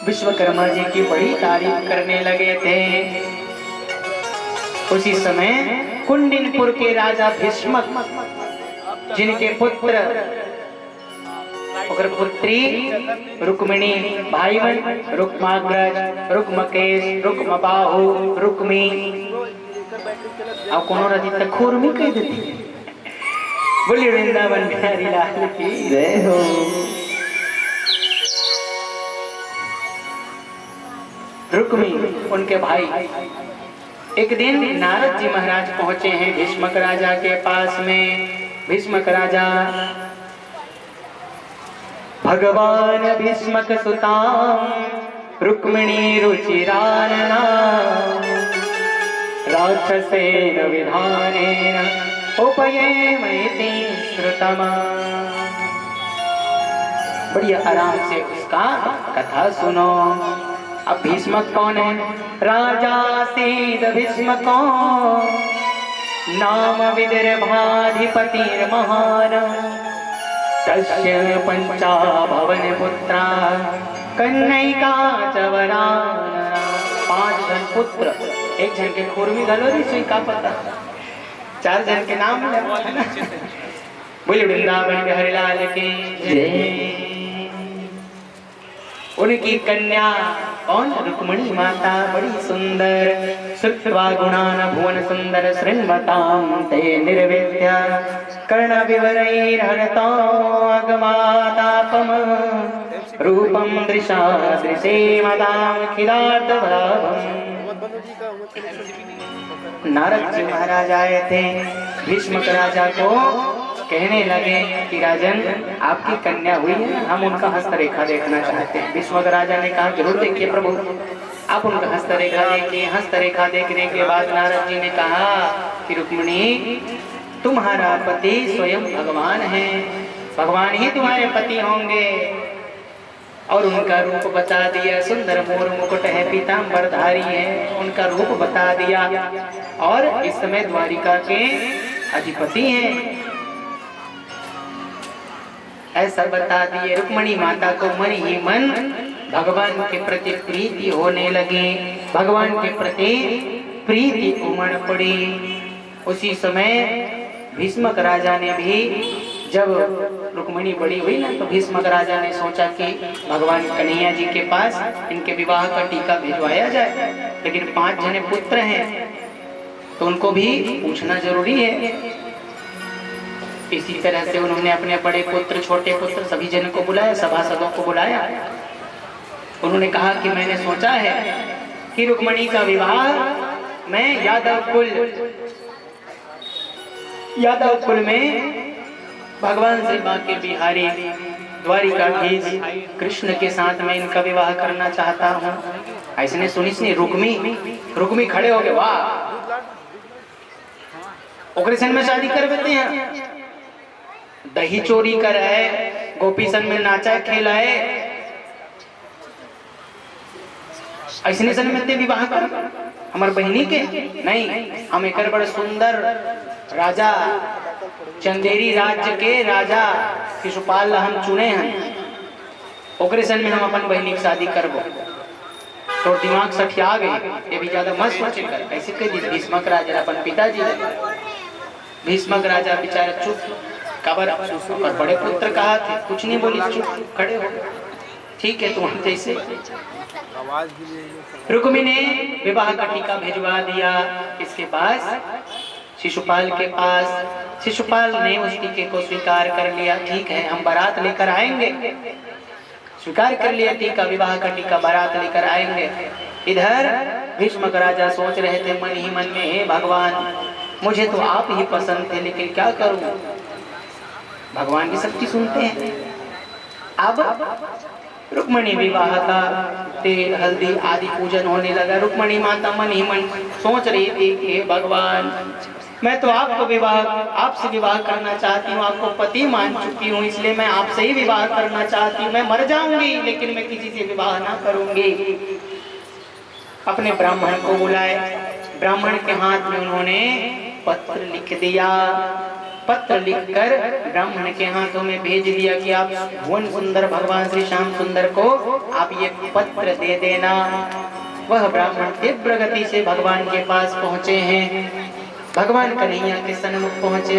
विश्वकर्मा जी की बड़ी तारीफ करने लगे थे। उसी समय कुंडिनपुर के राजा भीष्मक, जिनके पुत्र और पुत्री रुक्मिणी, भाई रुक्माग्रज, रुक्मकेश, रुक्मबाहु, रुक्मी, अब कौन रही तक खुरमी कह देती। बोलिए वृंदावन बिहारी लाल की जय हो। रुक्मी उनके भाई। एक दिन नारद जी महाराज पहुंचे हैं भीष्मक राजा के पास में। भीष्मक राजा भगवान भीष्मक सुताम रुक्मिणी रुचिरानना राक्षसेन विधानेन उपयेमैति श्रुतमा। बढ़िया आराम से उसका कथा सुनो। अब भीष्मक कौन है? राजा सीद भीष्मको नाम विदर्भाधिपतिर्महान तस्य पंचा भवन पुत्रा कन्यका च वरान। 5 जन पुत्र, एक जन के खुरमी गलोरी से का पता, 4 जन के नाम है ना। बोले वृंदावन बिहारी लाल की जय। उनकी कन्या कौन? रुक्मिणी माता, बड़ी सुंदर। श्रुत्वा गुणान भुवन सुंदर शृण्वतां ते निर्वेद्य कर्ण विवरैर्हरतो अगमातापम रूपं दृशा दृशे मदां खिलात भावम्। नारद जी महाराज आए थे, भीष्मक राजा को कहने लगे कि राजन आपकी कन्या हुई है, हम उनका हस्तरेखा देखना चाहते हैं। भीष्मक राजा ने कहा जरूर देखिए प्रभु, आप उनका हस्तरेखा देखिए। हस्तरेखा देखने के बाद नारद जी ने कहा कि रुक्मिणी तुम्हारा पति स्वयं भगवान है, भगवान ही तुम्हारे पति होंगे। और उनका रूप बता दिया, सुंदर मोर मुकुट है, पीतांबरधारी है, उनका रूप बता दिया। और इस समय द्वारिका के अधिपति हैं, ऐसा बता दिए। रुक्मिणी माता को मन ही मन भगवान के प्रति प्रीति होने लगी, भगवान के प्रति प्रीति उमड़ पड़ी। उसी समय भीष्मक राजा ने भी, जब रुक्मिणी बड़ी हुई ना, तो भीष्मक राजा ने सोचा कि भगवान कन्हैया जी के पास इनके विवाह का टीका भिजवाया जाए। लेकिन 5 जने पुत्र हैं तो उनको भी पूछना जरूरी है। इसी तरह से उन्होंने अपने बड़े पुत्र, छोटे पुत्र, सभी जनों को बुलाया, सभासदों को बुलाया। उन्होंने कहा कि मैंने सोचा है कि रुक्मिणी का विवाह मैं यादव कुल में भगवान श्री बांके बिहारी द्वारिकाधीश कृष्ण के साथ में इनका विवाह करना चाहता हूँ। ऐसने सुनी रुक्मी खड़े हो गए, वाह ओकरेसन में शादी कर देते हैं। दही चोरी कर है, गोपीसन में नाचा खेला है, ऐसने सन में ते विवाह कर हमार बहनी के नहीं। हम एक बड़े सुंदर राजा, चंदेरी राज्य के राजा शिशुपाल हम चुने हैं, ओकरे सन में हम अपन बहनी की शादी करबो। तो दिमाग सठिया गए, ये भी ज्यादा मत सोचे कर। ऐसे कह दी भीष्मक राजा अपन पिताजी ने। भीष्मक राजा बेचारा चुप, कबर और बड़े पुत्र कहा थे, कुछ नहीं बोली, चुप खड़े हो। ठीक है तुम जैसे। रुक्मी ने विवाह का टीका भिजवा दिया किसके पास? शिशुपाल के पास। शिशुपाल ने उस टीके को स्वीकार कर लिया। ठीक है हम बारात लेकर आएंगे। स्वीकार कर लिया टीका, विवाह का टीका, बारात लेकर आएंगे। इधर भीष्मक राजा सोच रहे थे मन ही मन में, हे भगवान मुझे तो आप ही पसंद थे, लेकिन क्या करूं, भगवान की सबकी सुनते हैं। अब रुक्मिणी विवाह का तेल हल्दी आदि पूजन होने लगा। रुक्मिणी माता मन ही मन सोच रही थी कि भगवान मैं तो आपसे विवाह करना चाहती हूँ, आपको पति मान चुकी हूँ, इसलिए मैं आपसे ही विवाह करना चाहती हूँ। मैं मर जाऊंगी लेकिन मैं किसी से विवाह ना करूंगी। अपने ब्राह्मण को बुलाए, ब्राह्मण के हाथ में उन्होंने पत्र लिख दिया पत्र लिखकर ब्राह्मण के हाथों में भेज दिया कि आप भुवन सुंदर भगवान श्री श्याम सुंदर को आप ये पत्र दे देना। वह ब्राह्मण तीव्र गति से भगवान के पास पहुंचे हैं, भगवान कन्हैया के सन्मुख पहुंचे।